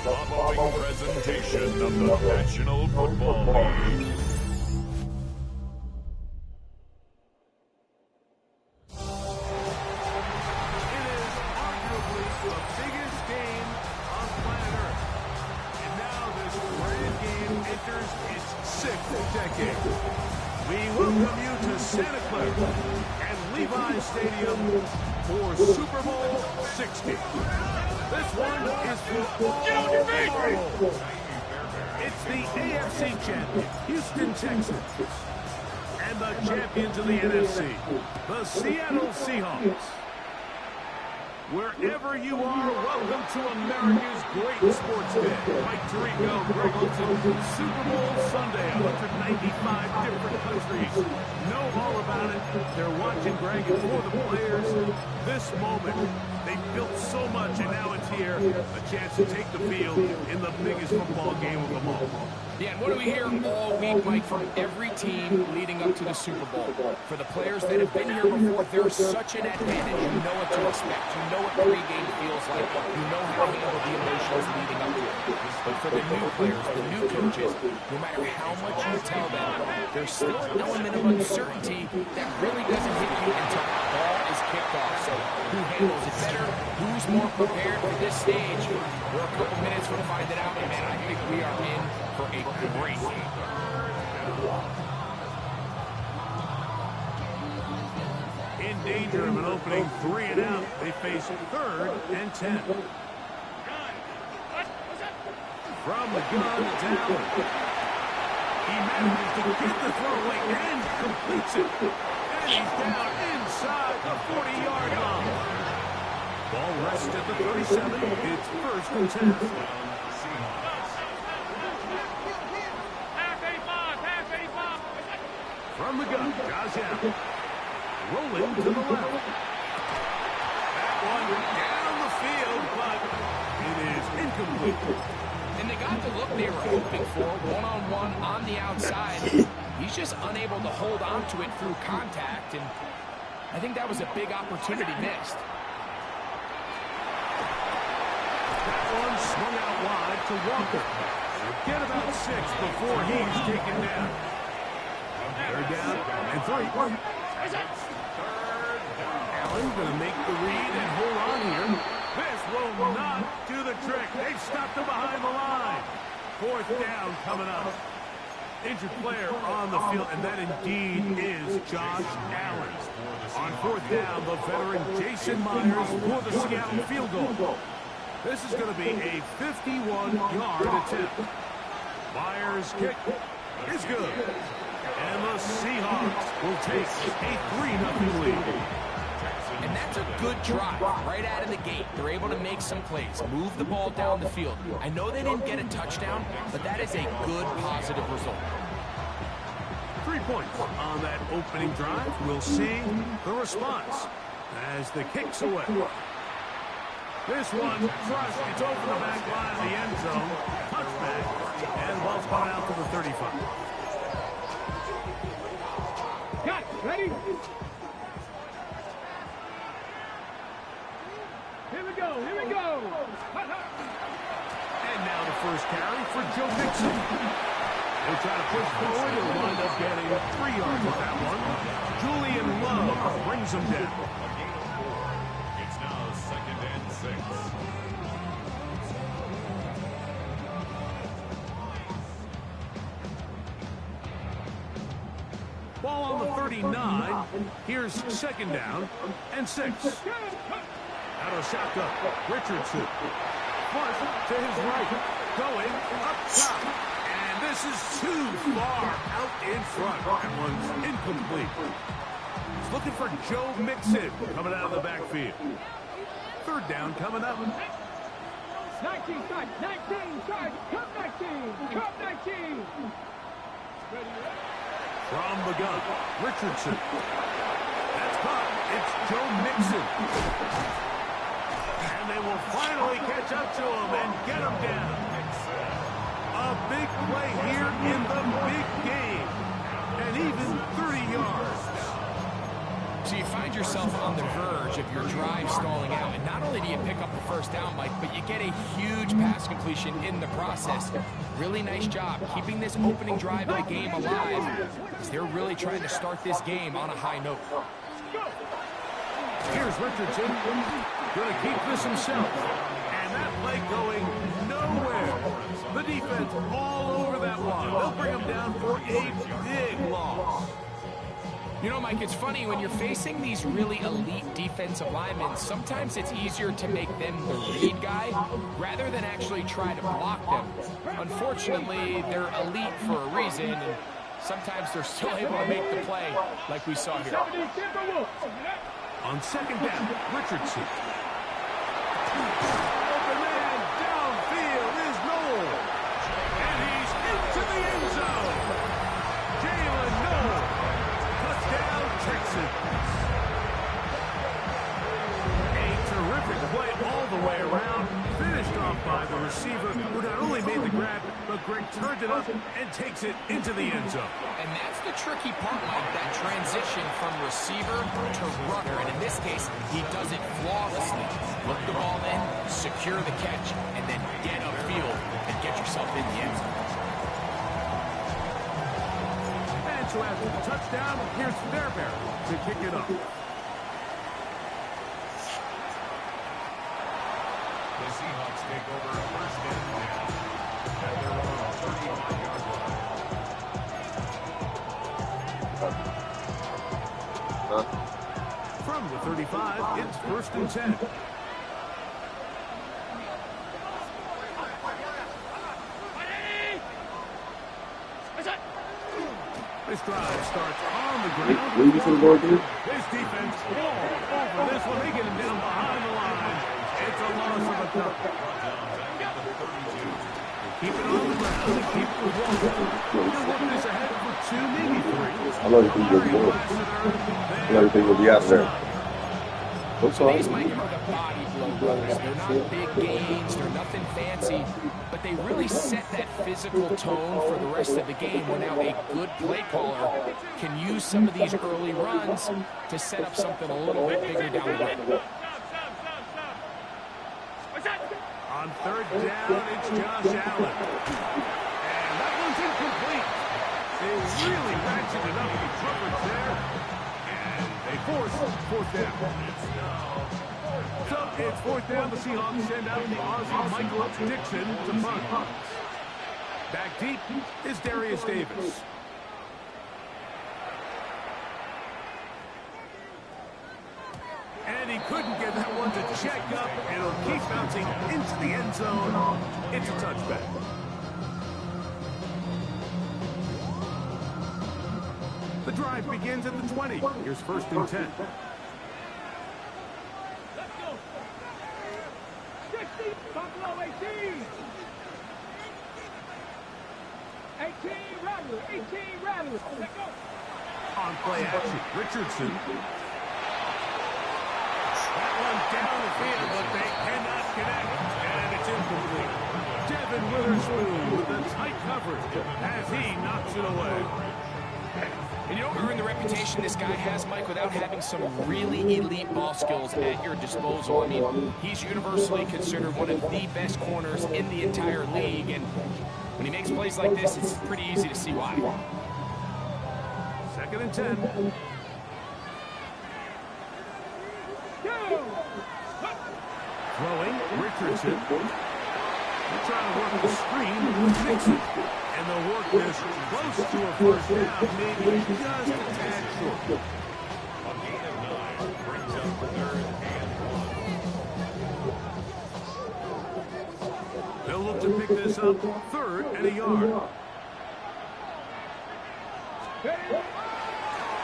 following presentation of the National Football League. It is arguably the biggest game on planet Earth. And now this grand game enters its 6th decade. We welcome you to Santa Clara and Levi's Stadium for Super Bowl 60. This one is for all the marbles. It's the AFC champion, Houston Texans, and the champions of the NFC, the Seattle Seahawks. Wherever you are, welcome to America's great sports day. Mike Tirico, Greg Olson, Super Bowl Sunday, 195 different countries know all about it. They're watching Greg and for the players. This moment, they built so much, and now it's here. A chance to take the field in the biggest football game of them all. Yeah, and what do we hear all week, Mike, from every team leading up to the Super Bowl? For the players that have been here before, there's such an advantage. You know what to expect. You know what pregame feels like. You know how to handle the emotions leading up to it. But for the new players, the new coaches, no matter how much you tell them, there's still an element of uncertainty that really doesn't hit you until the ball is kicked off. So who handles it better? Who's more prepared for this stage? We're a couple minutes from finding out, and man, I think we are in for a great game. In danger of an opening 3 and out, they face 3rd and 10. From the gun, it's Allen. He manages to get the throw away and completes it. And he's down inside the 40-yard line. Ball rests at the 37. It's 1st and 10. From the gun, Josh Allen. Rolling to the left. That one down the field, but it is incomplete. And they got the look they were hoping for, one-on-one on the outside. He's just unable to hold on to it through contact, and I think that was a big opportunity missed. That one swung out wide to Walker. Get about 6 before he's taken down. They're down and 3. Allen going to make the read and hold on here. This will not do the trick. They've stopped him behind the line. 4th down coming up. Injured player on the field, and that indeed is Josh Allen. On 4th down, the veteran Jason Myers for the Seattle field goal. This is going to be a 51-yard attempt. Myers' kick is good. And the Seahawks will take a 3-0 lead. And that's a good drive right out of the gate. They're able to make some plays, move the ball down the field. I know they didn't get a touchdown, but that is a good, positive result. 3 points on that opening drive. We'll see the response as the kick's away. This one crushed. It's over the back line of the end zone. Touchback. And the ball's gone out to the 35. Got ready? Here we go, here we go. And now the first carry for Joe Mixon. They'll try to push forward and wind up getting 3 yards with that one. Julian Love brings them down. It's now 2nd and 6. Ball on the 39. Here's 2nd down and 6. Out of shotgun, Richardson. Flush to his right. Going up top. And this is too far out in front. That one's incomplete. He's looking for Joe Mixon coming out of the backfield. 3rd down coming up. 19 strike, 19 strike, come 19, come 19. From the gun, Richardson. That's caught. It's Joe Mixon. And they will finally catch up to him and get him down. A big play here in the big game. And even 30 yards. So you find yourself on the verge of your drive stalling out, and not only do you pick up the first down, Mike, but you get a huge pass completion in the process. Really nice job keeping this opening drive of the game alive, as they're really trying to start this game on a high note. Here's Richardson. Going to keep this himself. And that play going nowhere. The defense all over that one. They'll bring him down for a big loss. You know, Mike, it's funny, when you're facing these really elite defensive linemen, sometimes it's easier to make them the lead guy rather than actually try to block them. Unfortunately, they're elite for a reason, and sometimes they're still able to make the play like we saw here. On second down, Richardson. Open man downfield is Noel. And he's into the end zone. Jalen Noel. Touchdown, Texans. A terrific play all the way around. Finished off by the receiver, who not only made the grab, but Greg turned it up and takes it into the end zone. And that's the tricky part, Mike, that transition from receiver to runner. And in this case, he does it flawlessly. Look the ball in, secure the catch, and then get upfield and get yourself in the end zone. And so after the touchdown, here's Fairbairn to kick it up. The Seahawks take over first and 10 at their own 35-yard line. From the 35, it's first and 10. This drive starts on the ground. This defense all over this one. They get him down behind the line. It's a loss of a couple. Keep it on the ground and keep it rolling. They'll work this ahead for 2, maybe 3. I love everything will be more. Everything will be out of there. What's all? These, Mike, are the body blow brothers. They're not big gains, they're nothing fancy, but they really set that physical tone for the rest of the game, where now a good play caller can use some of these early runs to set up something a little bit bigger down the road. On third down, it's Josh Allen. And that one's incomplete. They really ratcheted up the coverage there. And they force fourth down. So it's fourth down. The Seahawks send out the Aussie Michael Dixon to punt. Back deep is Darius Davis. And he couldn't get that one to check up. It'll keep bouncing into the end zone. It's a touchback. The drive begins at the 20. Here's first and 10. Let's go. 60, Buffalo 18. 18 Rattlers, 18 Rattlers. Let's go. On play action, Richardson. That one down the field, but they cannot connect. And it's incomplete. Devin Witherspoon with a tight coverage as he knocks it away. And you don't earn the reputation this guy has, Mike, without having some really elite ball skills at your disposal. I mean, he's universally considered one of the best corners in the entire league, and when he makes plays like this, it's pretty easy to see why. Second and 10. Throwing, Richardson. They're trying to work the screen with Nixon. And they'll work this close to a first down, maybe just a tad short. A gain of 9 brings up third and 1. They'll look to pick this up third and a yard.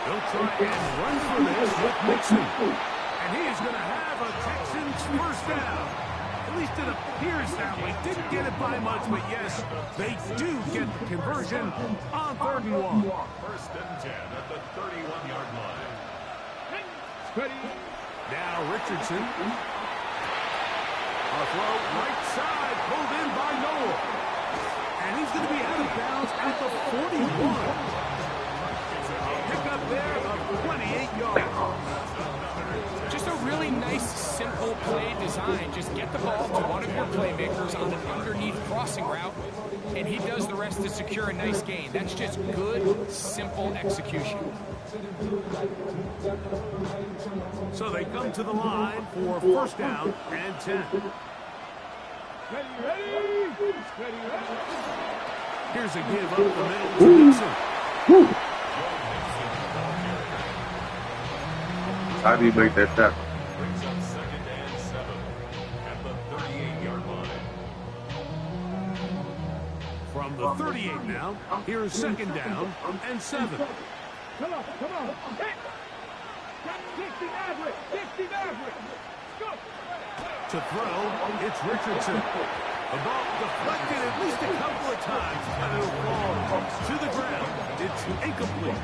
They'll try and run for this with Nixon. And he is going to have a Texans first down. At least it appears that way. Didn't get it by much, but yes, they do get the conversion on third and 1. First and 10 at the 31-yard line. Now Richardson. A throw right side, pulled in by Noel. And he's going to be out of bounds at the 41. A pickup there of 28 yards. design. Just get the ball to one of your playmakers on an underneath crossing route, and he does the rest to secure a nice gain. That's just good, simple execution. So they come to the line for first down and 10. Ready. Here's a give up the middle to Nixon. How do you make that tackle? Brings up 2nd and 7 at the 38-yard line. From the 38 now, here's 2nd down and 7. Come on. Hit. 60 average. Go. To throw, it's Richardson. The ball deflected at least a couple of times, and it'll fall to the ground. It's incomplete.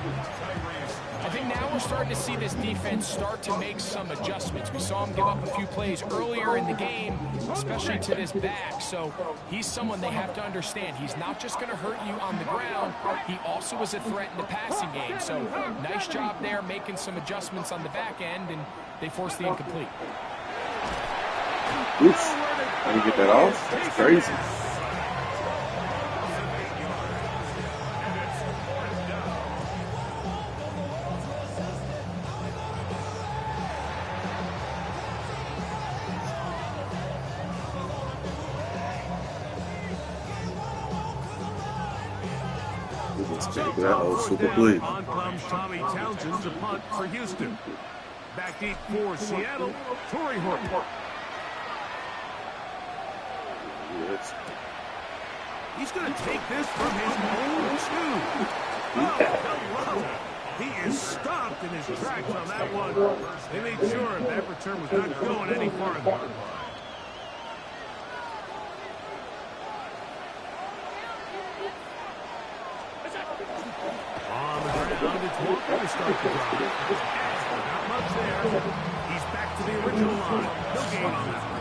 I think now we're starting to see this defense start to make some adjustments. We saw him give up a few plays earlier in the game, especially to this back. So he's someone they have to understand. He's not just going to hurt you on the ground. He also is a threat in the passing game. So nice job there making some adjustments on the back end, and they forced the incomplete. Oops. How do you get that off? That's crazy. That was super clean. On comes Tommy Townsend to punt for Houston. Back deep for Seattle, Torrey Horton. Yes. He's going to take this from his own 2. Oh, hello. He is stopped in his tracks on that one. They made sure that return was not going any farther. On the ground, it's Walker to start the drive. Not much there. He's back to the original line. No gain on that one.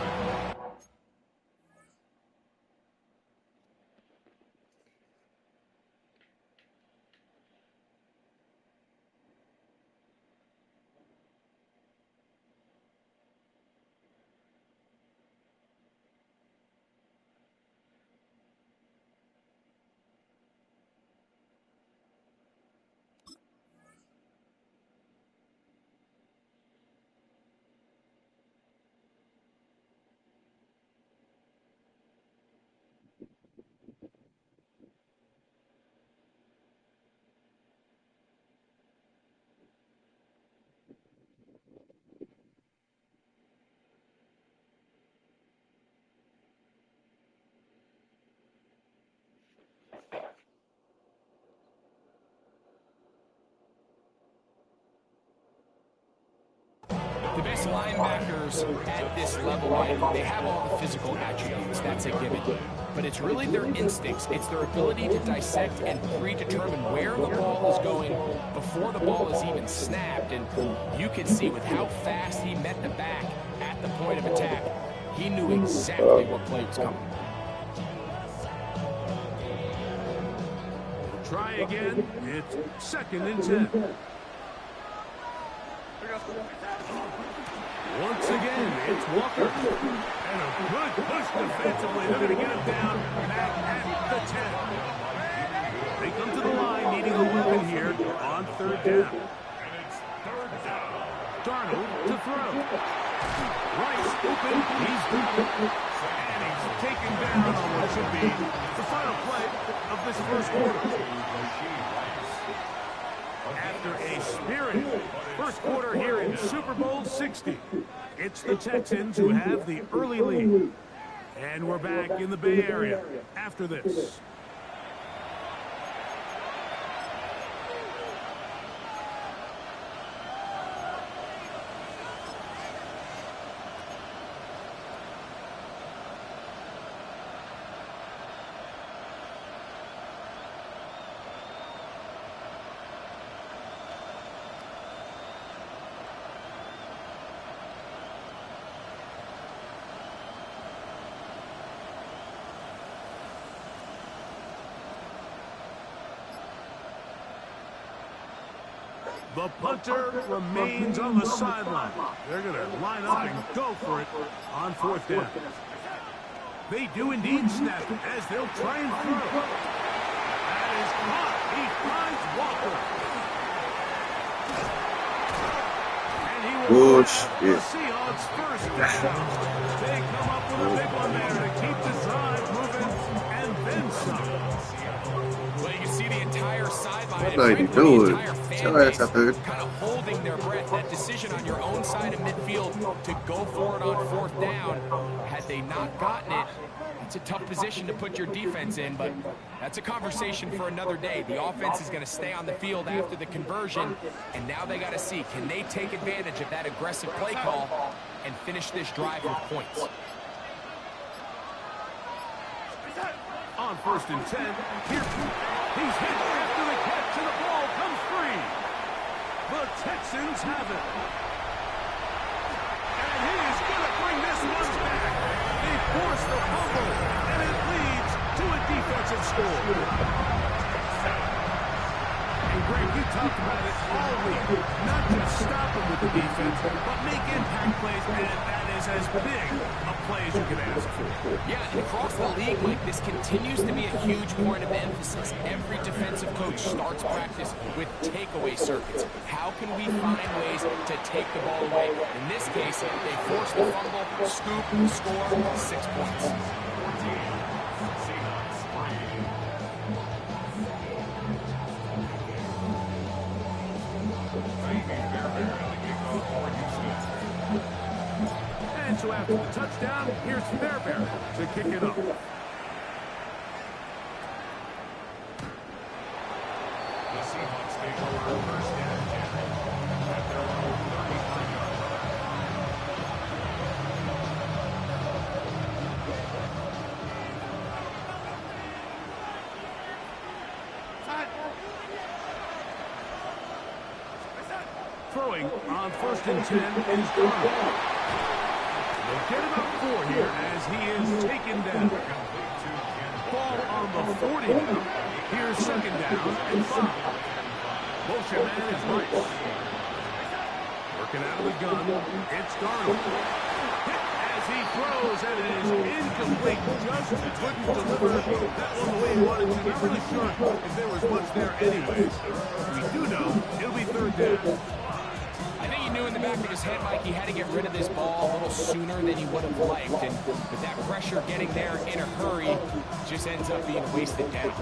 The best linebackers at this level, Mike, they have all the physical attributes. That's a given. But it's really their instincts. It's their ability to dissect and predetermine where the ball is going before the ball is even snapped. And you can see with how fast he met the back at the point of attack, he knew exactly what play was coming. Try again. It's 2nd and 10. Once again, it's Walker. And a good push defensively. They're going to get him down back at the 10. They come to the line needing a weapon here on 3rd down. And it's 3rd down. Darnold to throw. Rice open. He's got it. And he's taken down on what should be the final play of this first quarter. After a spirited first quarter here in Super Bowl 60, it's the Texans who have the early lead. And we're back in the Bay Area after this. The punter remains on the sideline. They're going to line up and go for it on 4th down. They do indeed snap it as they'll try and throw. That is caught. He finds Walker. And he will have the Seahawks first down. They come up with a big one there to keep the drive moving and then some. Well, you can see the entire sideline. What are you doing? Your ass out there. Kind of holding their breath. That decision on your own side of midfield to go for it on 4th down. Had they not gotten it, it's a tough position to put your defense in, but that's a conversation for another day. The offense is going to stay on the field after the conversion, and now they got to see, can they take advantage of that aggressive play call and finish this drive with points? On 1st and 10, here he's hit after the catch, and the ball comes free. The Texans have it. And he is going to bring this one back. They force the fumble, and it leads to a defensive score. And Greg, you talked about it all week. Not just stop him with the defense, but make impact plays, and that is as big a play as you can ask for. Yeah, and across the league, Mike, this continues to be a huge point of emphasis. Every defensive coach starts practice with takeaway circuits. How can we find ways to take the ball away? In this case, they force the fumble, scoop, score, 6 points. And so after the touchdown, here's Fairbairn to kick it up. The Seahawks take over 1st and 10 at their own 35-yard Throwing on 1st and 10 is Darnold. They'll get about 4 here as he is taken down. Ball on the 40 now. Here's 2nd down and 5. Motion man is Rice. Working out of the gun. It's Darnold. Hit as he throws, and it is incomplete. Just couldn't deliver that one the way he wanted to. Not really sure if there was much there anyways. We do know it'll be 3rd down. I think he knew in the back of his head, Mike, he had to get rid of this ball a little sooner than he would have liked. And with that pressure getting there in a hurry, just ends up being wasted down.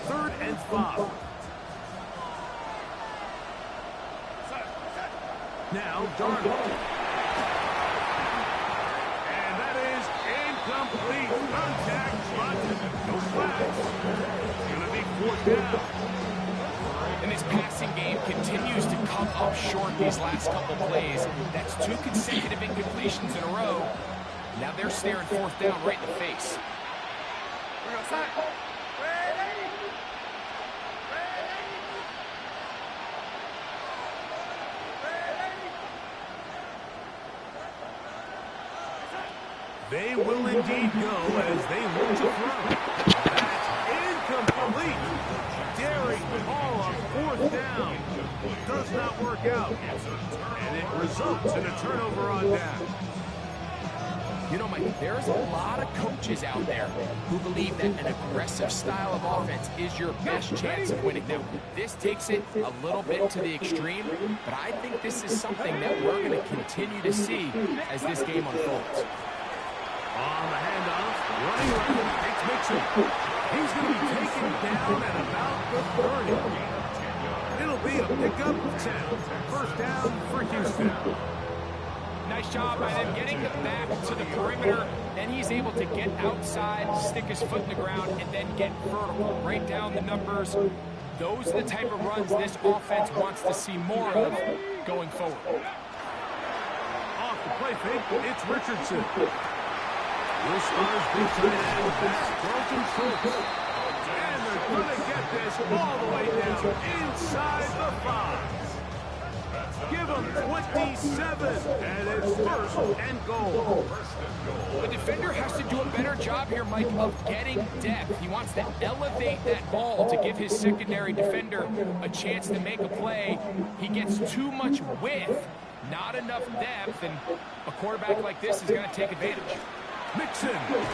3rd and 5. Now, Darnold. And that is incomplete. Contact, but no flags. Going to be 4th down. And this passing game continues to come up short these last couple plays. That's 2 consecutive incompletions in a row. Now they're staring 4th down right in the face. They will indeed go as they look to throw. That's incomplete. Daring ball on 4th down. Does not work out. And it results in a turnover on down. You know, Mike, there's a lot of coaches out there who believe that an aggressive style of offense is your best chance of winning. Now, this takes it a little bit to the extreme, but I think this is something that we're going to continue to see as this game unfolds. On the handoff, running right, it's Mixon. He's going to be taken down at about the 30. It'll be a pickup of 10. 1st down for Houston. Nice job by them getting it back to the perimeter. Then he's able to get outside, stick his foot in the ground, and then get vertical. Right down the numbers. Those are the type of runs this offense wants to see more of going forward. Off the play fake, it's Richardson. Will Stars big tight end back, Dalton Schultz. And they're going to get this all the way down inside the 5. That's the give him 27, and it's first and goal. The defender has to do a better job here, Mike, of getting depth. He wants to elevate that ball to give his secondary defender a chance to make a play. He gets too much width, not enough depth, and a quarterback like this is going to take advantage. Mixon trying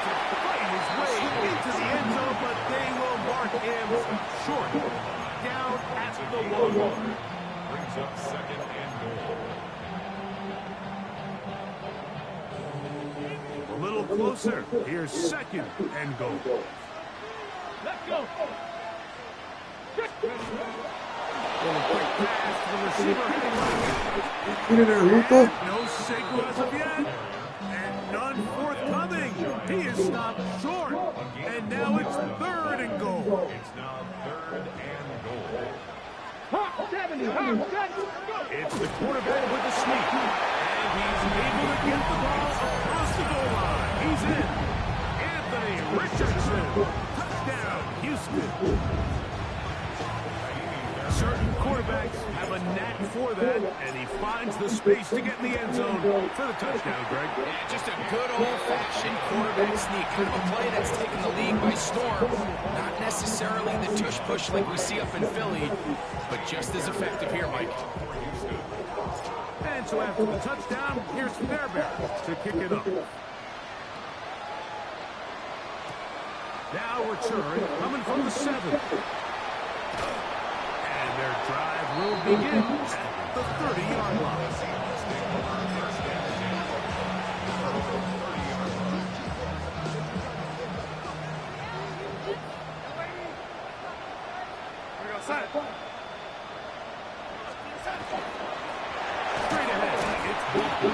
to fight his way into the end zone, but they will mark him short. Down at the 1. Brings up second and goal. A little closer. Here's second and goal. Let's go. Little quick pass to the receiver. Get in there, Luca. No signal as of yet. And none forthcoming. He is stopped short. And now it's third and goal. It's now third and goal. Hot 70. Hot 70. Go. It's the quarterback with the sneak. And he's able to get the ball across the goal line. He's in. Anthony Richardson. Touchdown, Houston. Certain quarterbacks have a knack for that, and he finds the space to get in the end zone for the touchdown, Greg. Yeah, just a good old-fashioned quarterback sneak. Kind of a play that's taken the league by storm. Not necessarily the tush-push like we see up in Philly, but just as effective here, Mike. And so after the touchdown, here's Fairbairn to kick it up. Now return, coming from the 7. And their drive will begin at the 30-yard line. Straight ahead, it's Bolton.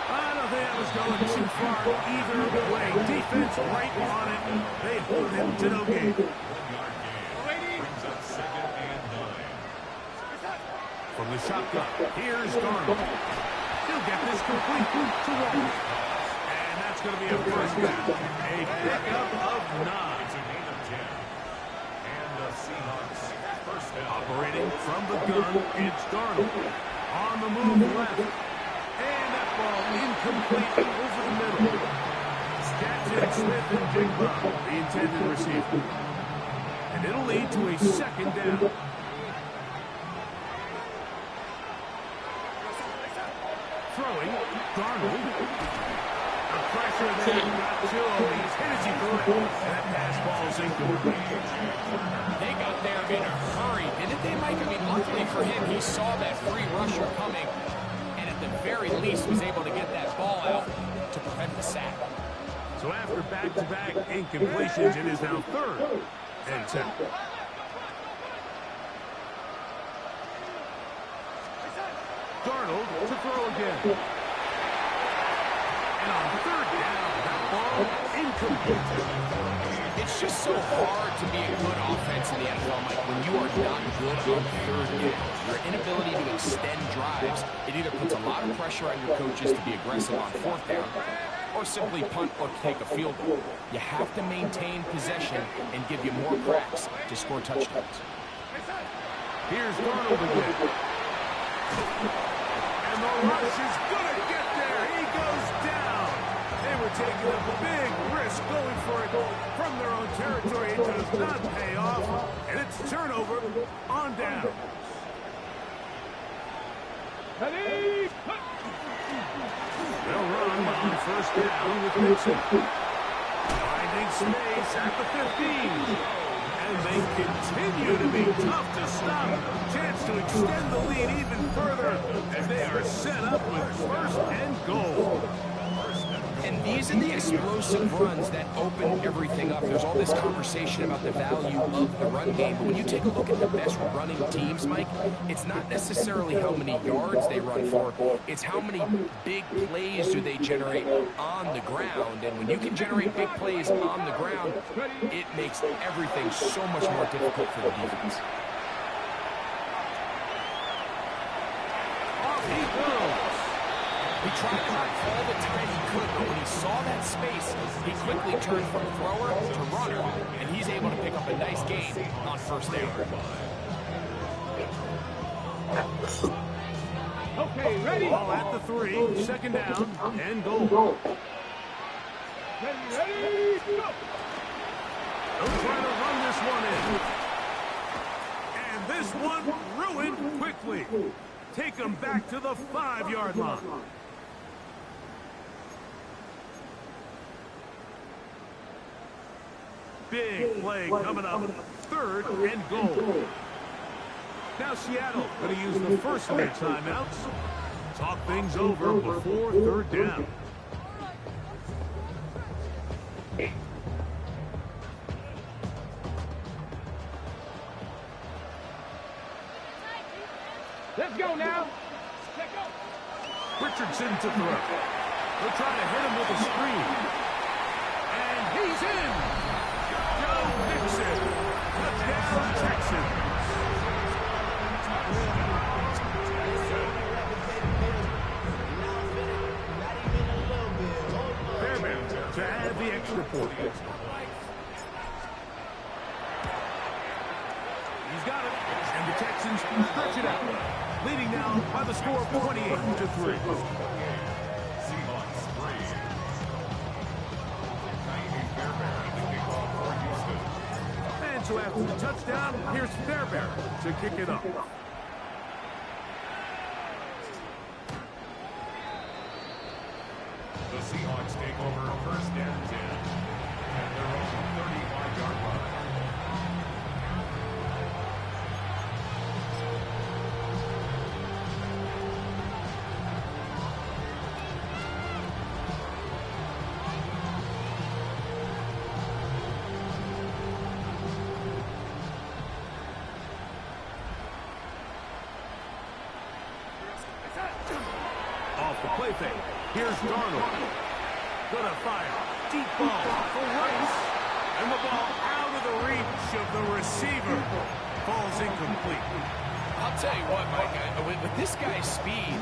I don't think I was going too far either way. Defense right on it. They hold him to no gain. Brings up second and 9. From the shotgun, here's Darnold. He'll get this complete to Walker. And that's going to be a first down. A pickup of 9. It's a gain of 10. And the Seahawks first down. Operating from the gun, it's Darnold. On the move left. And that ball incomplete over the middle. Stetson Smith and Jigba, the intended receiver. And it'll lead to a second down. Throwing, Darnold. The pressure there got to him. He's hit as he threw it. And that pass ball's incomplete. They got there in a hurry, didn't they, Mike? I mean, luckily for him, he saw that free rusher coming, and at the very least was able to get that ball out to prevent the sack. So after back-to-back incompletions, it is now third and 10. Darnold to throw again. And on third down, that ball incomplete. It's just so hard to be a good offense in the NFL, Mike, when you are not good on third down. Your inability to extend drives, it either puts a lot of pressure on your coaches to be aggressive on fourth down, or simply punt or take a field goal. You have to maintain possession and give you more cracks to score touchdowns. Here's Darnold again. And the rush is going to get there. He goes down. They were taking a big risk going for it from their own territory. It does not pay off. And it's turnover on down. Ready? They'll run on first down with Mixon. Finding space at the 15. And they continue to be tough to stop. Chance to extend the lead even further as they are set up with first and goal. And these are the explosive runs that open everything up. There's all this conversation about the value of the run game, but when you take a look at the best running teams, Mike, it's not necessarily how many yards they run for, it's how many big plays do they generate on the ground. And when you can generate big plays on the ground, it makes everything so much more difficult for the defense. Off he goes. He tried to run all the time he could, but when he saw that space, he quickly turned from thrower to runner, and he's able to pick up a nice gain on first down. Okay, ready? Ball at the 3, second down, and goal. Ready, go! They'll try to run this one in. And this one ruined quickly. Take them back to the 5-yard line. Big play coming up. 3rd and goal. Now Seattle going to use the first of their timeouts. Talk things over before 3rd down. Let's go now. Richardson to throw. They'll try to hit him with a screen. And he's in. Joe Mixon. Touchdown, Texans. Fairbairn to add the extra point. He's got it. And the Texans stretch it out. Leading now by the score of 28-3. And so after the touchdown, here's Fairbairn to kick it up. The Seahawks take over 1st and 10 at their own 35-yard line. Off the play fake. Here's Darnold. Gonna fire. Deep ball for Rice. And the ball out of the reach of the receiver. Falls incomplete. I'll tell you what, Mike, with this guy's speed,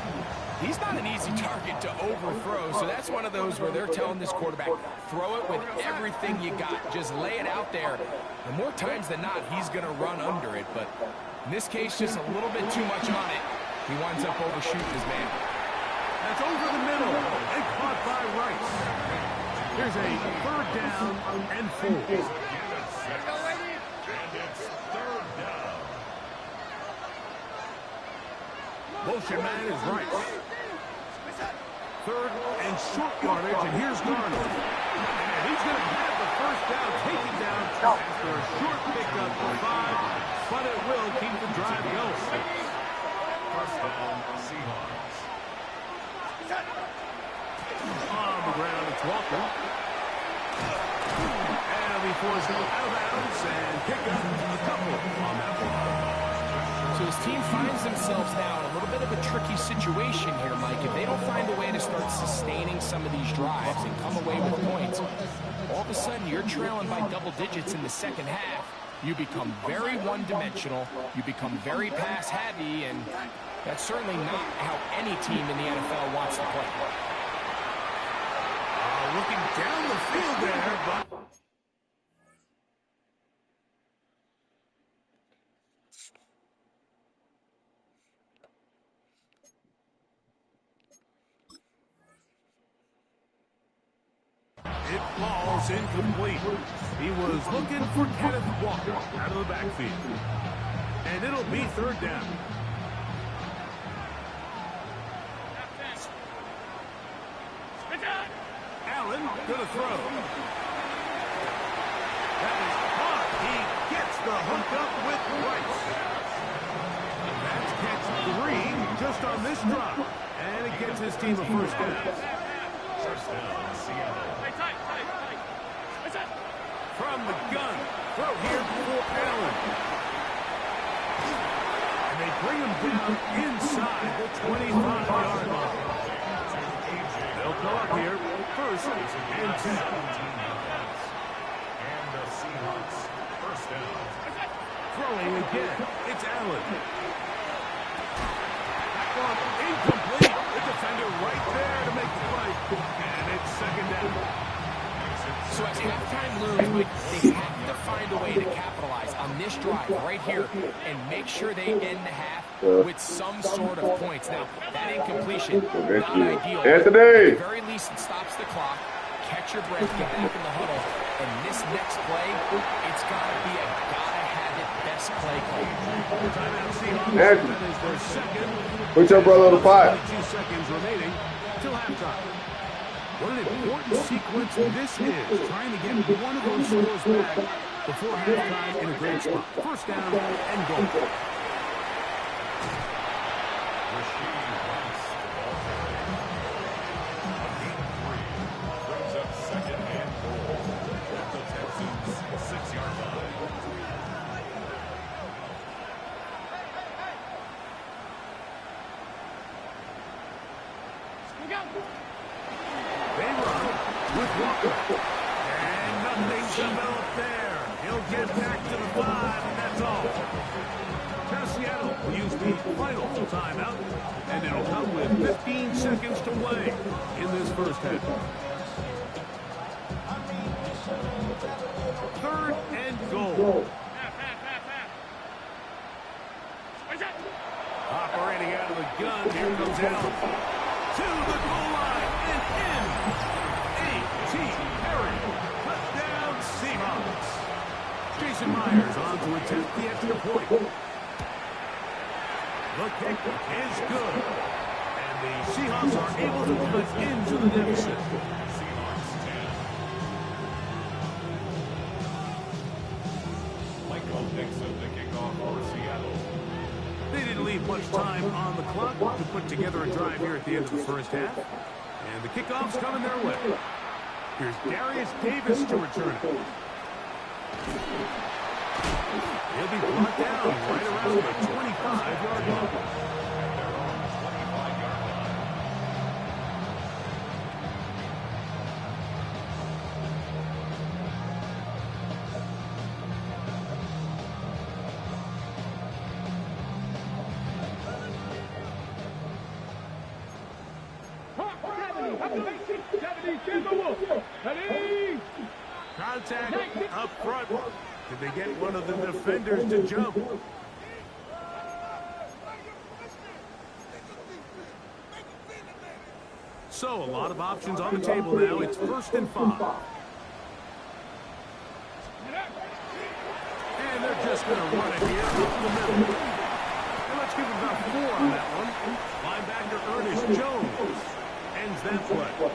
he's not an easy target to overthrow, so that's one of those where they're telling this quarterback, throw it with everything you got. Just lay it out there. And more times than not, he's going to run under it, but in this case, just a little bit too much on it. He winds up overshooting his man. That's over the middle and caught by Rice. Here's a 3rd down and 4. And it's 3rd down. Motion man is Rice. 3rd and short yardage, and here's Darnold. And he's going to have the 1st down, taken down after a short pickup for 5, but it will keep the drive going. 1st down, Seahawks. On the ground, it's Walker. And he'll be forced out of bounds and pick up a couple on that one. So his team finds themselves now in a little bit of a tricky situation here, Mike. If they don't find a way to start sustaining some of these drives and come away with points, all of a sudden you're trailing by double digits in the 2nd half. You become very one-dimensional. You become very pass-heavy, and that's certainly not how any team in the NFL wants to play. Looking down the field there, but... It falls incomplete. He was looking for Kenneth Walker out of the backfield. And it'll be 3rd down. Allen gonna throw. That is caught. He gets the hook up with Rice. That's catch 3 just on this drop. And it gets his team a 1st down. 1st down, Seattle. From the gun. Throw here for Allen. And they bring him down inside the 25-yard line. They'll go up here. 1st and 10. And the Seahawks, 1st down. Throwing again. It's Allen. That one incomplete. The defender right there to make the play. And it's 2nd down. So as halftime looms, Mike, they have to find a way to capitalize on this this drive right here and make sure they end the half with some sort of points. Now, that incompletion, not ideal. At the very least, it stops the clock. Catch your breath, get back in the huddle, and this next play, it's got to be a gotta-have-it best play call. That is their second. Put your brother on the pot. 22 seconds remaining till halftime. What an important sequence this is, trying to get one of those scores back before halftime in a great spot. First down and goal. Brings up second and goal at the Texans' 6-yard line. They run with Walker. And nothing developed there. He'll get back to the 5, and that's all. Seattle will use the final timeout, and it'll come with 15 seconds to play in this first half. Third and goal. Operating out of the gun, here comes Allen. To the goal line and in. A.T. Perry. Touchdown Seahawks. Jason Myers on to attempt the extra point. The kick is good. And the Seahawks are able to cut into the deficit. Seahawks 10. Michael Dixon, the kickoff for Seattle. They didn't leave much time on the clock to put together a drive here at the end of the first half. And the kickoff's coming their way. Here's Darius Davis to return it. He'll be brought down right around the 25-yard line. Contact up front. Did they get one of the defenders to jump? So, a lot of options on the table now. It's 1st and 5. And they're just going to run it here up the middle. And let's give them about 4 on that one. Linebacker Ernest Jones ends that play.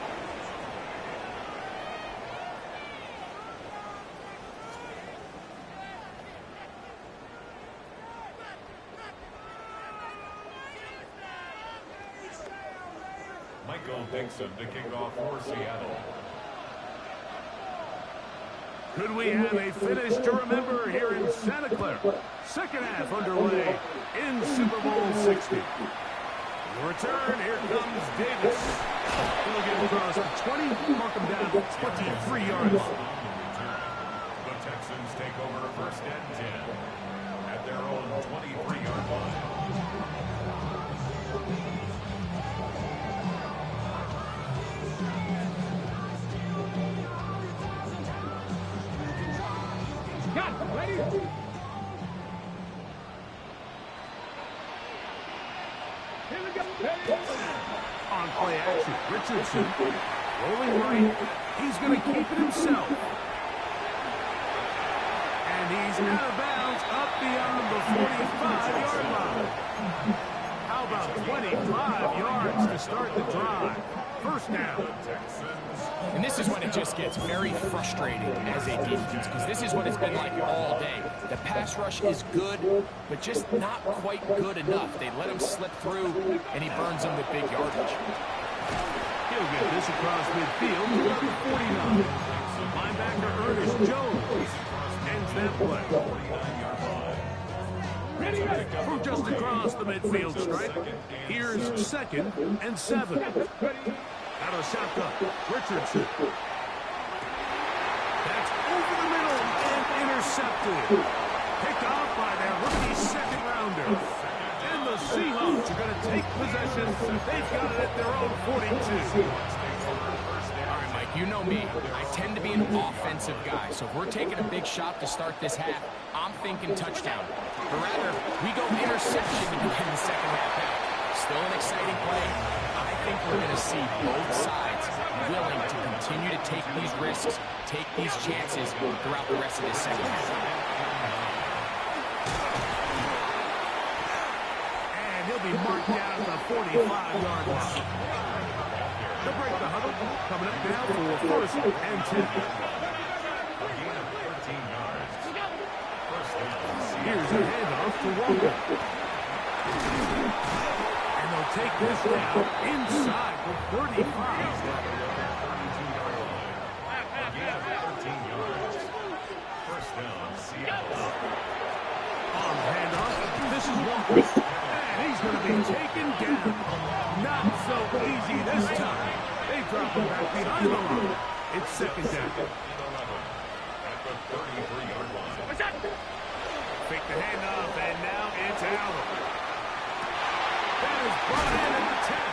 Michael Dixon, the kickoff for Seattle. Could we have a finish to remember here in Santa Clara? Second half underway in Super Bowl 60. The return, here comes Davis. He'll get across the 20, mark him down to 23 yards. The Texans take over 1st and 10 at their own 23-yard line. On play action, Richardson rolling right. He's going to keep it himself. And he's out of bounds up beyond the 45-yard line. How about 25 yards to start the drive? First down. And this is when it just gets very frustrating as a defense, because this is what it's been like all day. The pass rush is good, but just not quite good enough. They let him slip through, and he burns them with big yardage. He'll get this across midfield to the 49. Linebacker Ernest Jones ends that play. From just across the midfield stripe, here's 2nd and 7. Out of shotgun, Richardson. That's over the middle and intercepted. Picked off by their rookie 2nd rounder. And the Seahawks are going to take possession. They've got it at their own 42. All right, Mike, You know me. I tend to be an offensive guy, so if we're taking a big shot to start this half, I'm thinking touchdown. Or rather, we go interception to begin the second half out. Still an exciting play. I think we're going to see both sides willing to continue to take these risks, take these chances throughout the rest of this second half. And he'll be marked down at the 45-yard line. They'll break the huddle, coming up now for first and 10. Here's a handoff to Walker. And they'll take this down inside the 35. First down, Seattle. On handoff, this is Walker. And he's going to be taken down. Not so easy this time. They drop him back behind him. It's second down. At the 33-yard line. Fake the handoff, and now it's Allen. That is brought in at the 10.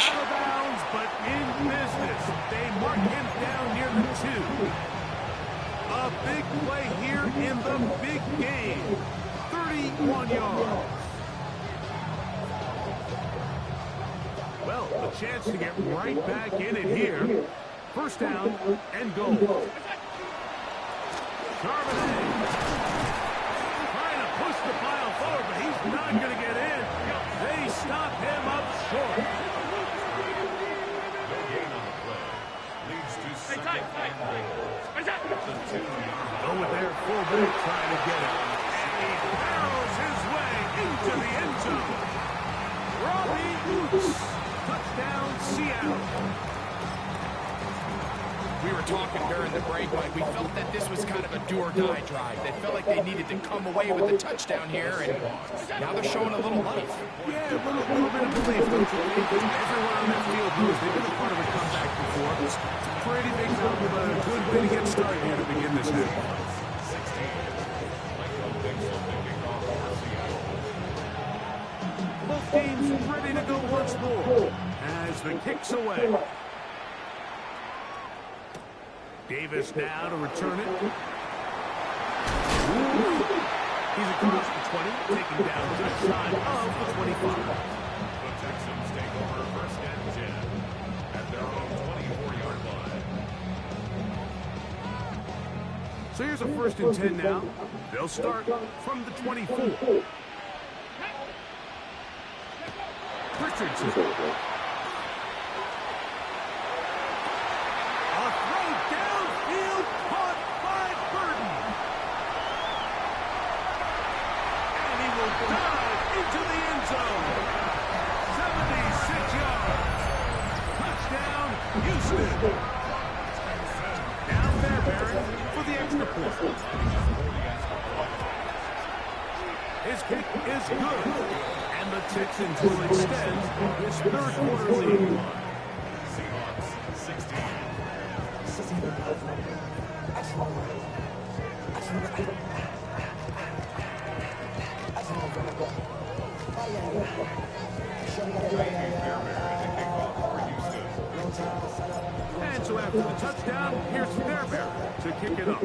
Out of bounds, but in business. They mark him down near the 2. A big play here in the big game. 31 yards. Well, a chance to get right back in it here. First down and goal. Charbonnet trying to push the pile forward, but he's not going to get in. They stop him up short. No gain on the play. Leads to second and goal. The 2-yard line. Go with their fullback trying to get it. And he barrels his way into the end zone. Robbie Oots. Touchdown, Seattle. We were talking during the break, Mike. We felt that this was kind of a do-or-die drive. They felt like they needed to come away with the touchdown here, and now they're showing a little life. Yeah, a little bit of belief, don't you think? Everyone on that field knows they've been a part of a comeback before. It's a pretty big mountain, but a good way to get started here to begin this half. Both teams ready to go once more as the kick's away. Davis now to return it. He's across the 20, taken down to the side of the 25. The Texans take over first and 10 at their own 24-yard line. So here's a first and 10 now. They'll start from the 24. Richardson. A throw downfield caught by Burton. And he will dive into the end zone. 76 yards. Touchdown, Houston. Down there, Barrett, for the extra point. His kick is good. And the Texans will extend this third quarter lead. Seahawks 16. And so after the touchdown, here's Fairbairn to kick it up.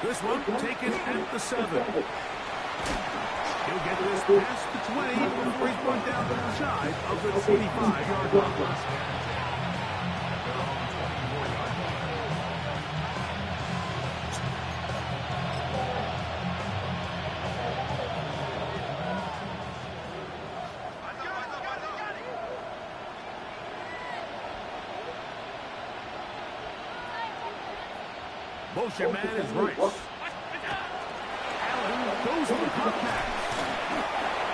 This one taken at the 7. He'll get this past the 20 before he's brought down to the side of the 25-yard line. Motion man is Rice. Allen goes on the contact.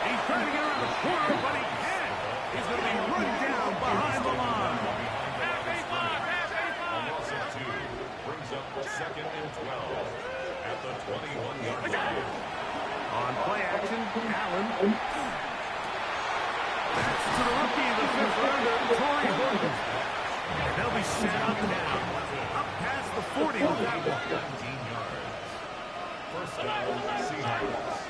He's trying to get around the corner, but he can't. He's going to be run down behind the line. A loss of 2 brings up second and 12 at the 21-yard line. On play action, Allen. That's to the rookie, the fifth rounder, Torrey Horton. And they'll be set up now. Up past the 40 with that one. 19 yards. First down, Seahawks.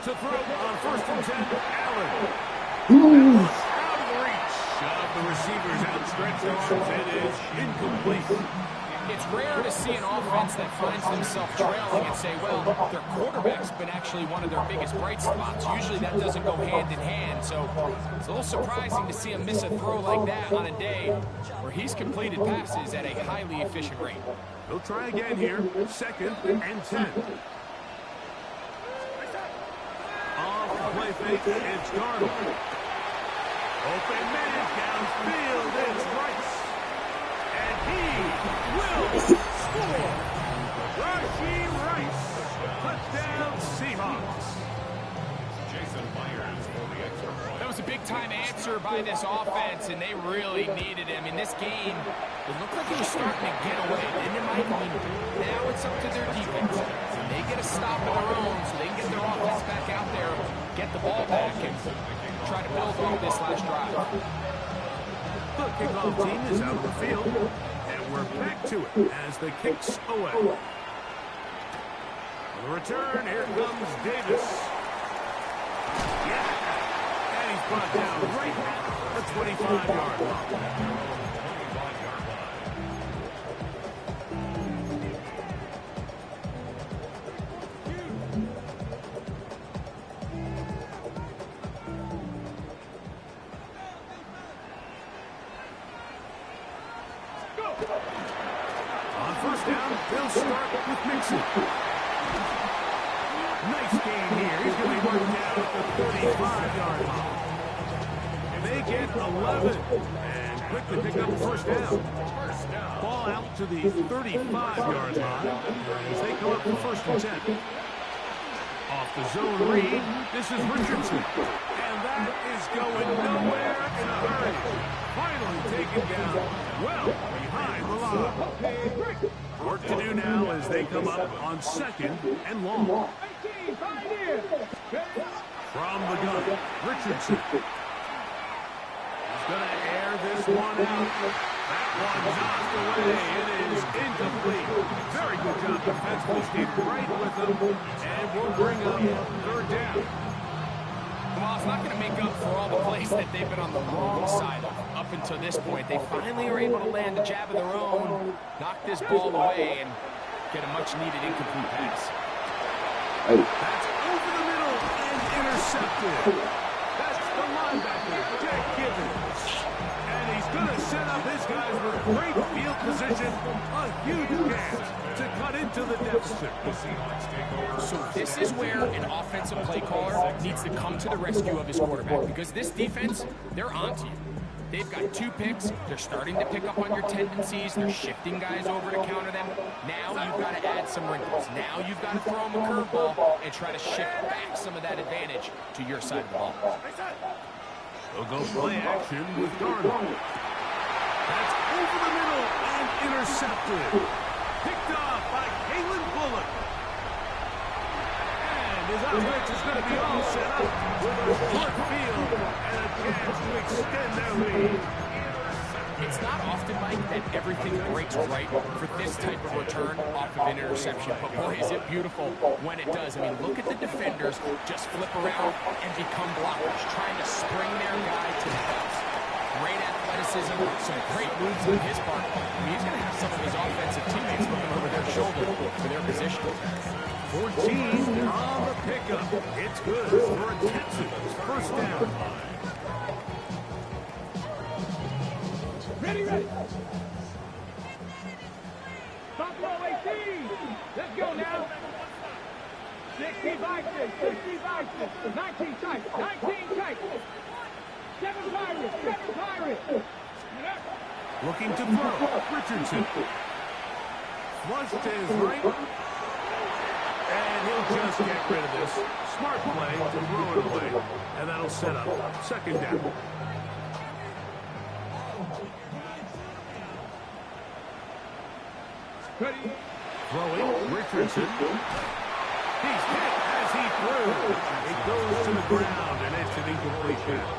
To throw on 1st and 10. Allen. Out of the reach of the receiver's outstretched arms. It is incomplete. It's rare to see an offense that finds themselves trailing and say, well, their quarterback's been actually one of their biggest bright spots. Usually that doesn't go hand in hand, so it's a little surprising to see him miss a throw like that on a day where he's completed passes at a highly efficient rate. They'll try again here. 2nd and 10. Off the play fake, it's Darnold. Open man downfield, it's Rice. And he will score. Rashee Rice. Touchdown Seahawks. Jason Myers for the extra point. That was a big-time answer by this offense, and they really needed him. In this game, it looked like he was starting to get away, didn't it, Mike? I mean, now it's up to their defense. They get a stop of their own so they can get their offense back out there, get the ball back, and try to build off this last drive. The kickoff team is out of the field, and we're back to it as the kicks away. On the return, here comes Davis. Yeah, and he's brought down right at the 25-yard line. On 1st down, they'll start with Mixon. Nice gain here. He's going to be worked down at the 35-yard line. They get 11 and quickly pick up 1st down. Ball out to the 35-yard line as they come up for 1st and 10. Off the zone read, this is Richardson. And that is going nowhere in a hurry. Finally taken down well behind the line. Work to do now as they come up on 2nd and long. From the gun, Richardson. He's going to air this one out. That one knocked away. It is incomplete. Very good job defensively. Stayed right with them. And we'll bring up 3rd down. Well, it's not going to make up for all the plays that they've been on the wrong side of up until this point. They finally are able to land a jab of their own, knock this ball away, and get a much-needed incomplete pass. That's over the middle and intercepted. That's the linebacker, Jack Gibbons. And he's going to set up his guys with great field position. A huge chance to cut into the deficit. So this is where an offensive play caller needs to come to the rescue of his quarterback, because this defense, they're onto you. They've got 2 picks. They're starting to pick up on your tendencies. They're shifting guys over to counter them. Now you've got to add some wrinkles. Now you've got to throw them a curveball and try to shift back some of that advantage to your side of the ball. They'll go play action with Darnold. That's over the middle and intercepted. Picked off by Kalen Bullock. And his offense is going to be all set up with a short field and a chance to extend their lead. It's not often, Mike, that everything breaks right for this type of return off of an interception. But boy, is it beautiful when it does. I mean, look at the defenders just flip around and become blockers, trying to spring their guy to the house. Great athleticism, some great moves on his part. I mean, he's going to have some of his offensive teammates looking over their shoulder for their position. 14 on the pickup. It's good for a Texans 1st down. Ready. Top row 18. Let's go now. 60 boxes, 19 tight, 19 tight. 7 Pirates. Looking to throw. Richardson. Flush to his right. And he'll just get rid of this. Smart play to throw it away. And that'll set up 2nd down. Ready. Throwing, Richardson. He's hit as he threw. It goes to the ground, and it's an incomplete pass.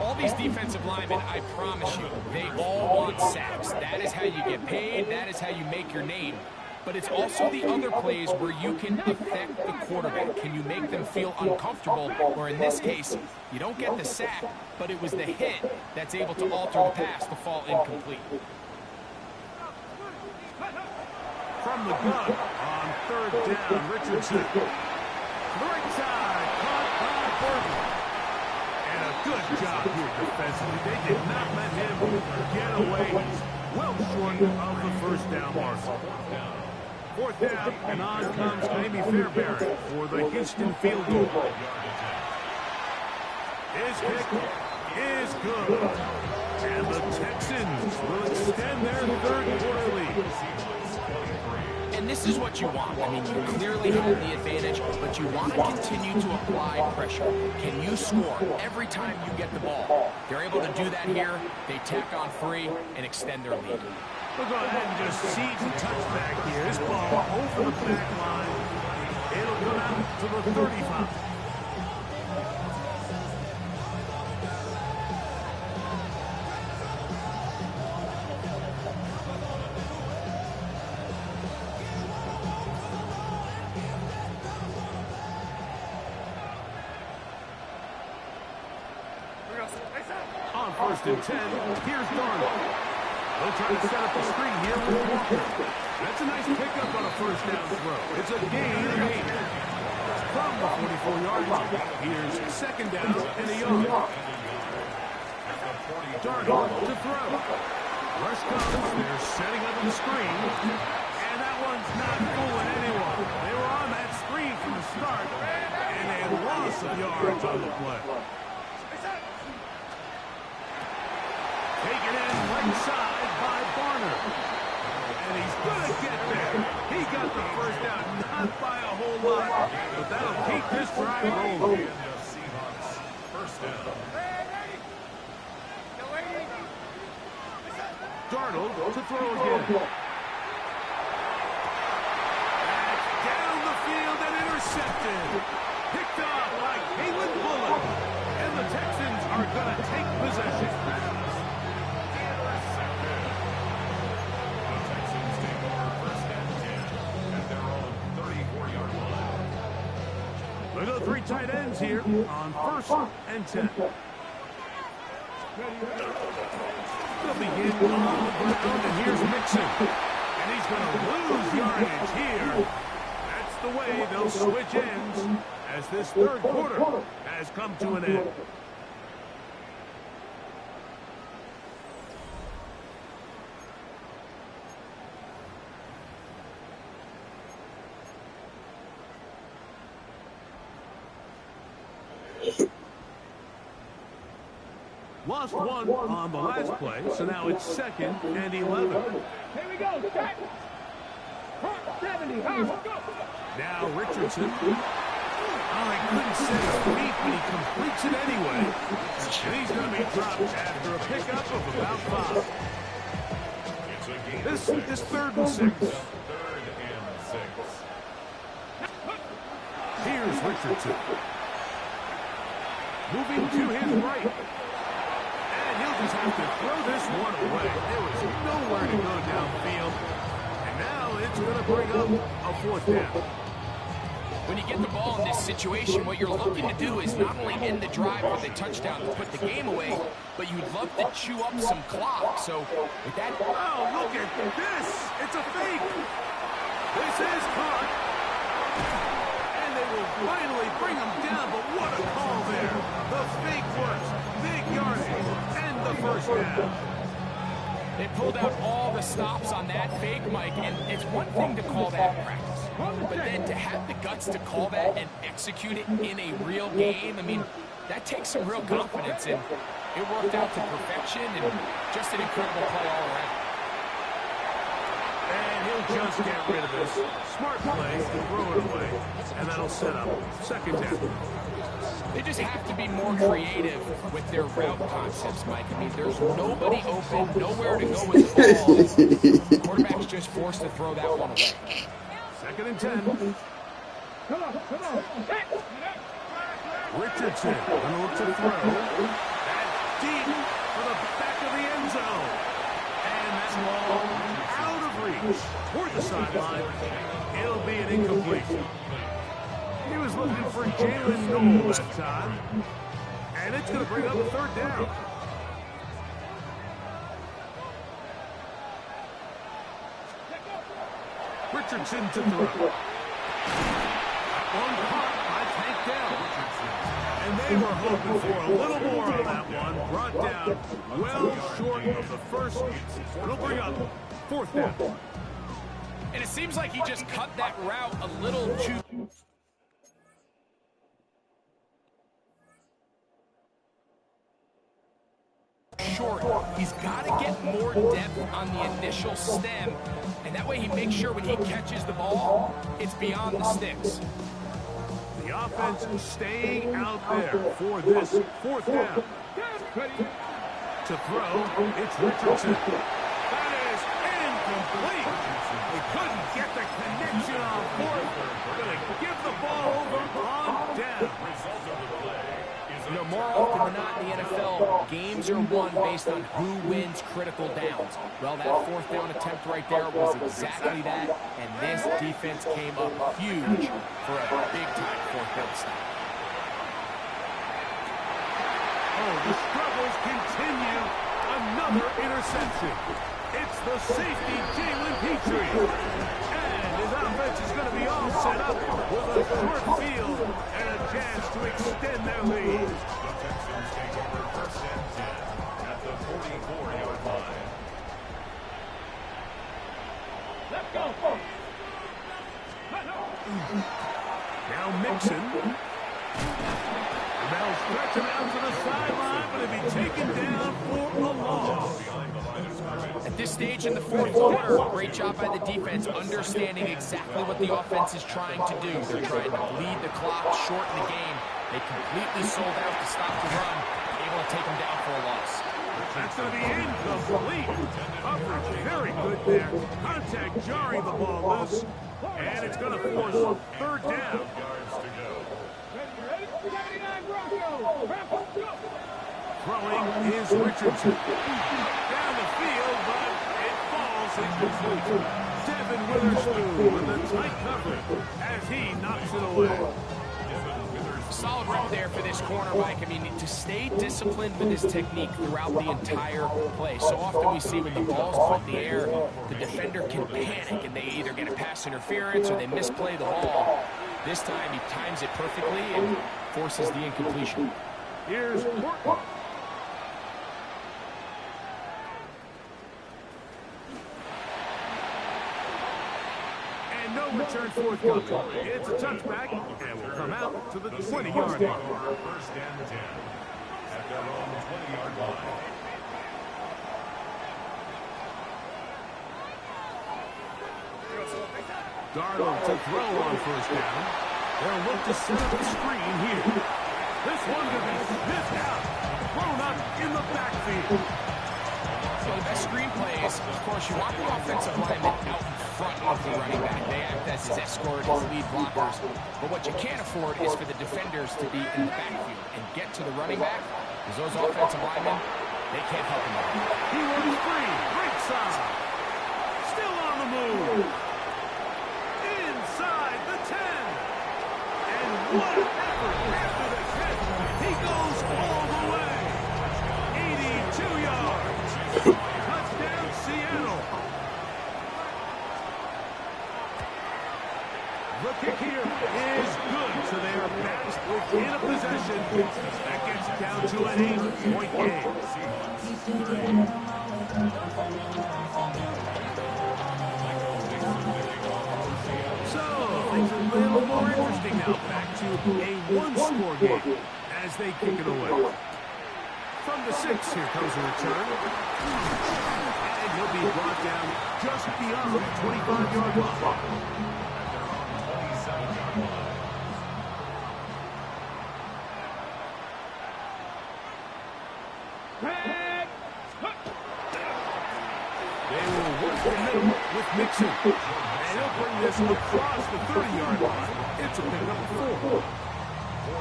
All these defensive linemen, I promise you, they all want sacks. That is how you get paid. That is how you make your name. but it's also the other plays where you can affect the quarterback. Can you make them feel uncomfortable? Or in this case, you don't get the sack, but it was the hit that's able to alter the pass to fall incomplete. From the gun on 3rd down, Richardson. To the right side, caught by Burton. And a good job here defensively. They did not let him get away. He's well short of the 1st down mark. 4th down, and on comes Amy Fairbairn for the Houston field goal. His kick is good. And the Texans will extend their 3rd quarter lead. And this is what you want. I mean, you clearly have the advantage, but you want to continue to apply pressure. Can you score every time you get the ball? They're able to do that here. They tack on 3 and extend their lead. We'll go ahead and just seize the touchback here. This ball over the back line. It'll go out to the 35. On 1st and 10, here's Darnold. They'll try to set up the screen here with Walker. That's a nice pickup on a 1st down throw. It's a gain of 8. From the 44-yard line, here's 2nd down and a yard. Darnold to throw. Rush comes. They're setting up the screen. And that one's not fooling anyone. They were on that screen from the start. And a loss of yards on the play. Taken in right side by Barner. And he's going to get there. He got the 1st down, not by a whole lot. But that'll keep this drive rolling. Darnold to throw again. That's down the field and intercepted. Picked off by Kalen Bullock. And the Texans are going to take possession. We go 3 tight ends here on 1st and 10. They'll begin on the ground, and here's Mixon. And he's going to lose yardage here. That's the way they'll switch ends as this 3rd quarter has come to an end. Lost one on the last play, so now it's 2nd and 11. Here we go. Set. 70. Now Richardson. Oh, he couldn't set his feet, but he completes it anyway. And he's going to be dropped after a pickup of about 5. This is 3rd and 6. Here's Richardson. Moving to his right. He'll just have to throw this one away. There was nowhere to go downfield. And now it's going to bring up a 4th down. When you get the ball in this situation, what you're looking to do is not only end the drive with a touchdown to put the game away, but you'd love to chew up some clock. So with that... Oh, look at this. It's a fake. This is caught. And they will finally bring him down, but what a call there. The fake works. Big yardage. And the 1st down. They pulled out all the stops on that fake, Mike, and it's one thing to call that practice. But then to have the guts to call that and execute it in a real game, I mean, that takes some real confidence, and it worked out to perfection, and just an incredible play all around. And he'll just get rid of this. Smart play to throw it away, and that'll set up 2nd down. They just have to be more creative with their route concepts, Mike. I mean, there's nobody open, nowhere to go with the ball. The quarterback's just forced to throw that one away. 2nd and 10. Come on. Richardson going to look to throw. That's deep for the back of the end zone. And that ball out of reach toward the sideline. It'll be an incompletion. He was looking for Jalen Noel that time. And it's going to bring up a third down. Richardson to throw. One caught by Tank Dell. And they were hoping for a little more on that one. Brought down well short of the first. It'll bring up fourth down. And it seems like he just cut that route a little too short. He's got to get more depth on the initial stem, and that way he makes sure when he catches the ball, it's beyond the sticks. The offense staying out there for this fourth down. To throw, it's Richardson. That is incomplete. He couldn't get the connection on fourth. Going to give the ball over on down. You know, more often than not in the NFL, games are won based on who wins critical downs. Well, that fourth down attempt right there was exactly that, and this defense came up huge for a big-time fourth down stop. Oh, the struggles continue. Another interception. It's the safety, Jalen Petrie. And his offense is going to be all set up with a short field and a chance to extend their lead. The Texans take over first and 10 at the 44-yard line. Let's go. Now Mixon. They'll stretch him out to the sideline, but he'll be taken down for a loss. At this stage in the fourth quarter, great job by the defense understanding exactly what the offense is trying to do. They're trying to bleed the clock, shorten the game. They completely sold out to stop the run, able to take them down for a loss. That's going to be incomplete. Coverage very good there. Contact jarring the ball loose, and it's going to force third down. Throwing is Richardson. Down the field, but it falls incomplete. Devin Witherspoon with a tight coverage as he knocks it away. Solid rep there for this corner, Mike. I mean, to stay disciplined with his technique throughout the entire play. So often we see when the ball's put in the air, the defender can panic and they either get a pass interference or they misplay the ball. This time he times it perfectly and forces the incompletion. Here's Morton. And no return forthcoming. It's a touchback, and will come out to the 20-yard line. First and 10 at their own 20-yard line. Darnold to throw on first down. They'll look to set up the screen here. This one could be sniffed out. Thrown up in the backfield. So the best screenplay is, of course, you want the offensive lineman out in front of the running back. They act as his escort, his lead blockers. But what you can't afford is for the defenders to be in the backfield and get to the running back, because those offensive linemen, they can't help him out. He runs free. Right side. Still on the move. Inside the 10. And what an effort after the catch. He goes all the way. 82 yards. Touchdown, Seattle. The kick here is good, so they are back within a possession. That gets down to an 8-point game. So, things are a little more interesting now. Back to a one-score game as they kick it away. From the 6, here comes a return. And he'll be brought down just beyond the 25-yard line. They will work the middle with Mixon. And he'll bring this across the 30-yard line. It's a pickup of 4.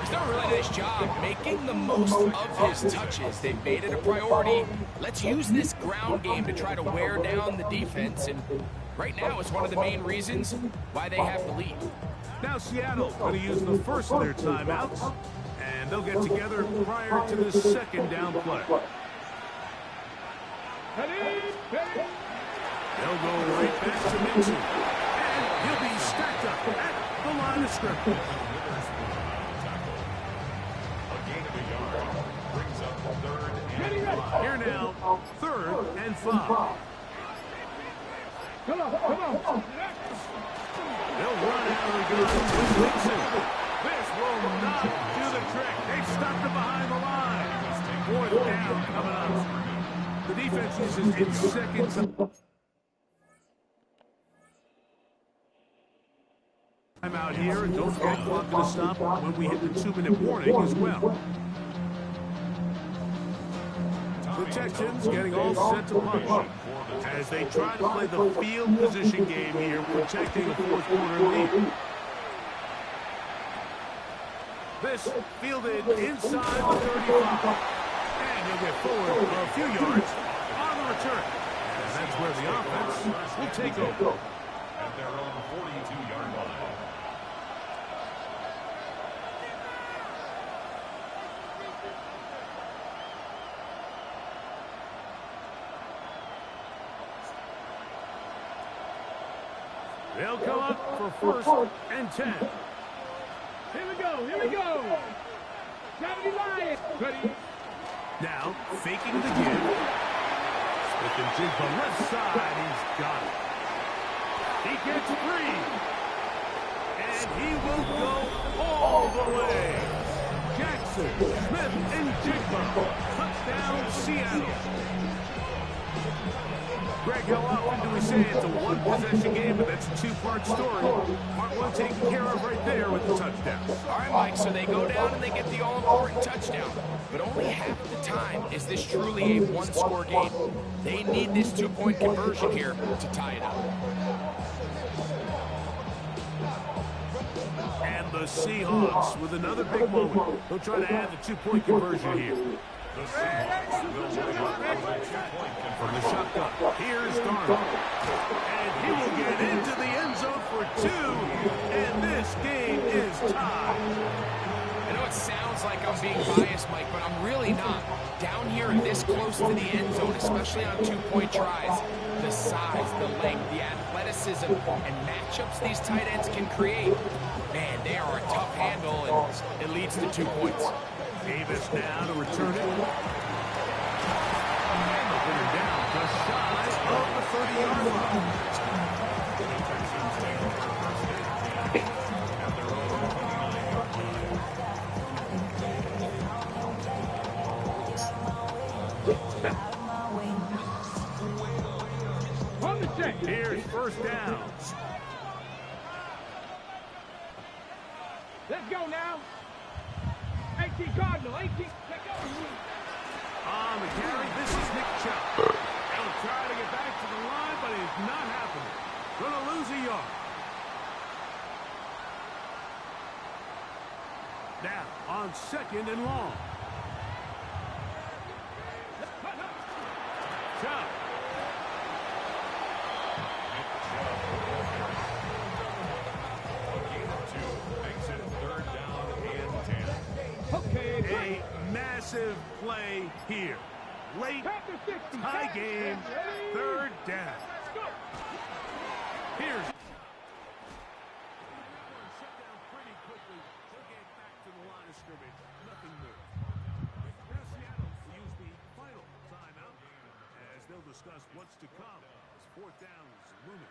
He's done a really nice job making the most of his touches. They've made it a priority. Let's use this ground game to try to wear down the defense, and right now it's one of the main reasons why they have the lead. Now Seattle going to use the first of their timeouts, and they'll get together prior to the second down play. They'll go right back to Mixon, and he'll be stacked up at the line of scrimmage. Here now, 3rd and 5. Come on. They'll run out of the gun with Mixon. This will not do the trick. They've stopped it behind the line. 4th down coming up. The defense uses its second time out here. And don't forget, clock going to stop when we hit the 2-minute warning as well. The Texans getting all set to punch as they try to play the field position game here, protecting a 4th quarter lead. This fielded inside the 35. And he'll get forward for a few yards on the return. And that's where the offense will take over. At their own 42-yard line. They'll come up for 1st and 10. Here we go. Gotta be lying. Ready? Now, faking the give. Smith and Jigba left side. He's got it. He gets free. And he will go all the way. Jackson, Smith, and Jigba. Touchdown, Seattle. Greg, how often do we say it's a one-possession game, but that's a 2-part story? Part 1 taken care of right there with the touchdown. All right, Mike, so they go down and they get the all-important touchdown. But only half the time is this truly a one-score game. They need this 2-point conversion here to tie it up. And the Seahawks with another big moment. They'll try to add the 2-point conversion here. The Seahawks will take over the 2-point From the shotgun, here's Darnold. And he will get into the end zone for 2. And this game is tied. I know it sounds like I'm being biased, Mike, but I'm really not. Down here this close to the end zone, especially on 2-point tries, the size, the length, the athleticism, and matchups these tight ends can create, man, they are a tough handle, and it leads to 2 points. Davis now to return it. And they'll put him down just shy of the 30-yard line. On the check. Here's 1st down. Let's go now. 18 Cardinal, 18. Let's go. On the carry, this is Nick Chubb. He'll try to get back to the line, but it's not happening. Gonna lose a yard. Now, on 2nd and long. Chubb. A massive play here. Late, tie game, 3rd down. Here's shut down pretty quickly. They'll get back to the line of scrimmage. Nothing more. Now Seattle will use the final timeout as they'll discuss what's to come as 4th down is looming.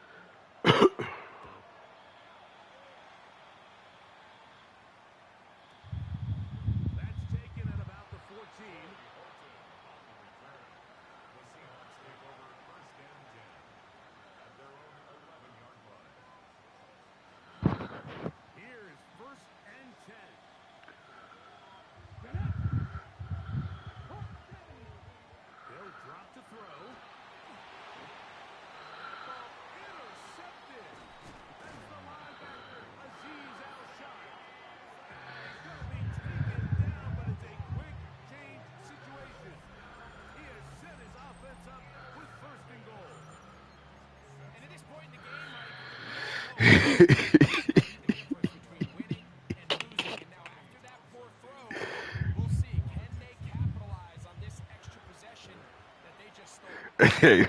Hey,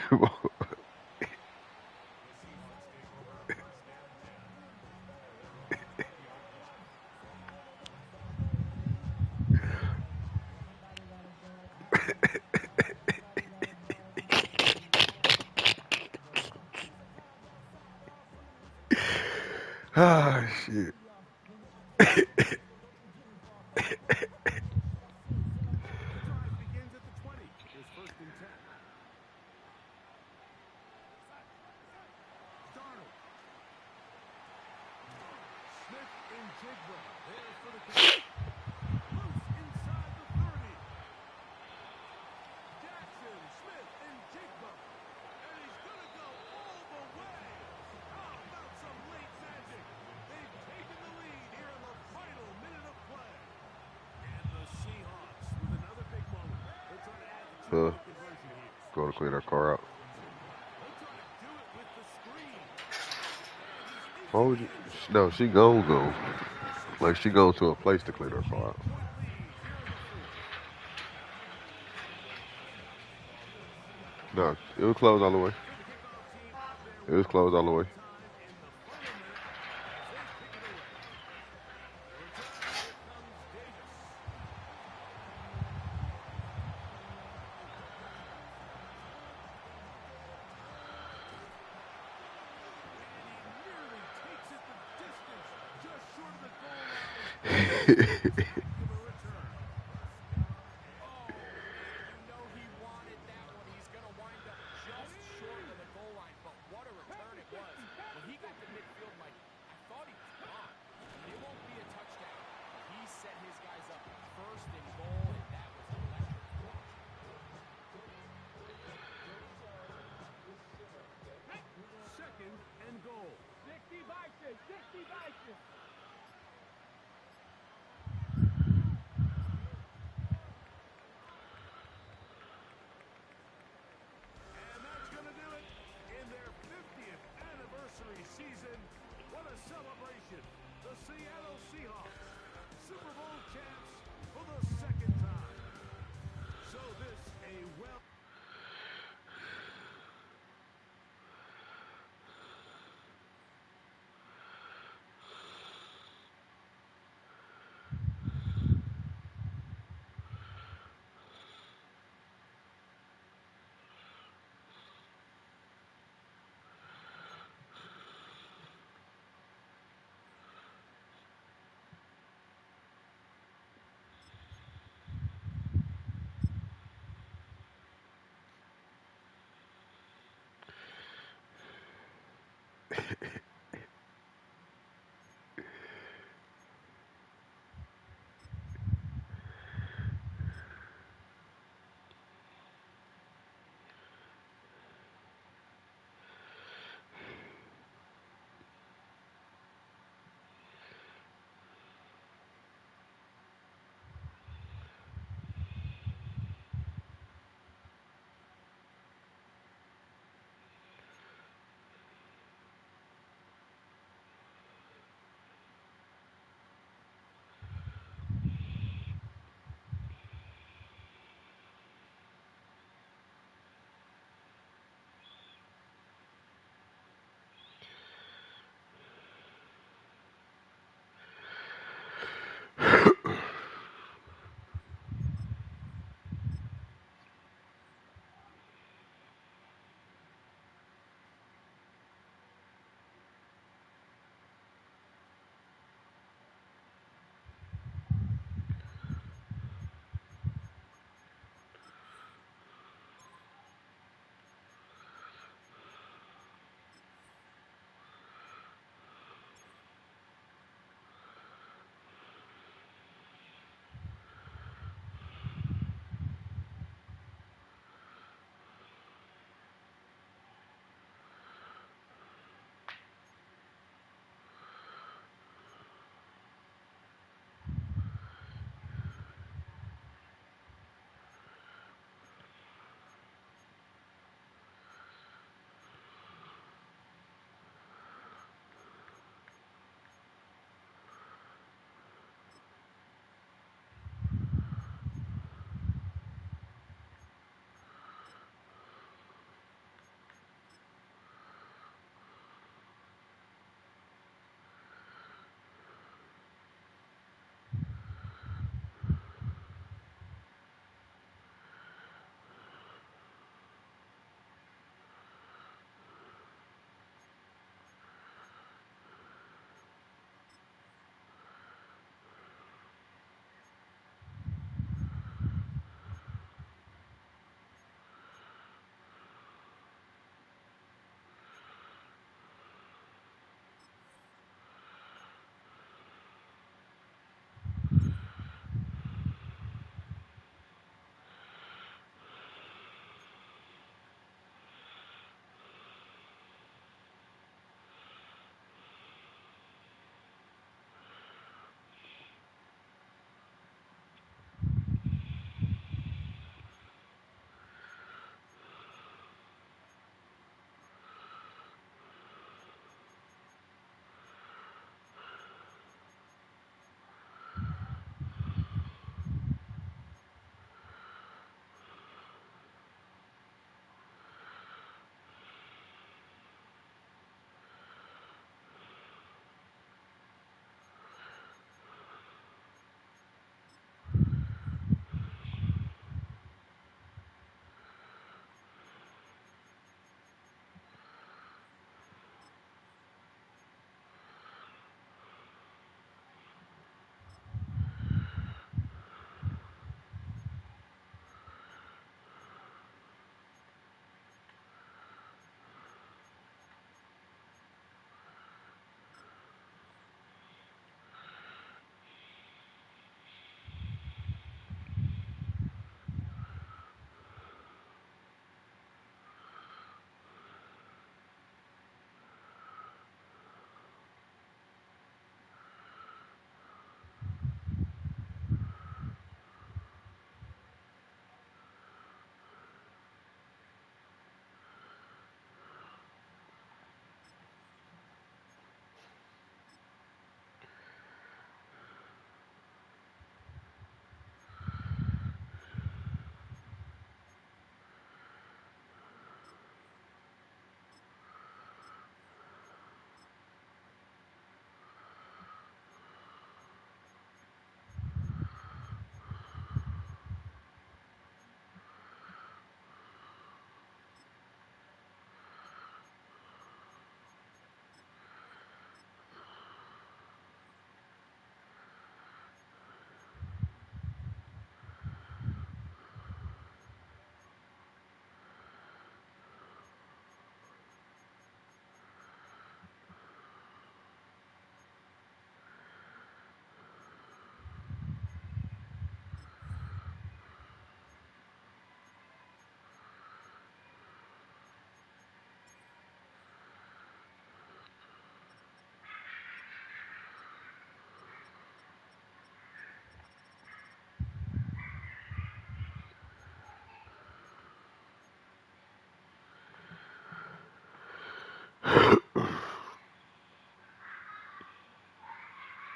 ah, shit. Begins at the 20. Here's first and 10. Darnold. Smith and Jigba. There for the catch. Loose inside the 30. Jackson, Smith, and Jigba. And he's going to go all the way. How about some late magic? They've taken the lead here in the final minute of play. And the Seahawks with another big moment. They're trying to add the two-point conversion here. Go to clear that car out. They'll try to do it with the screen. Why would you? No, she gon' go. Like she goes to a place to clear her car out. Point lead here in the fourth. No, it was closed all the way. It was closed all the way.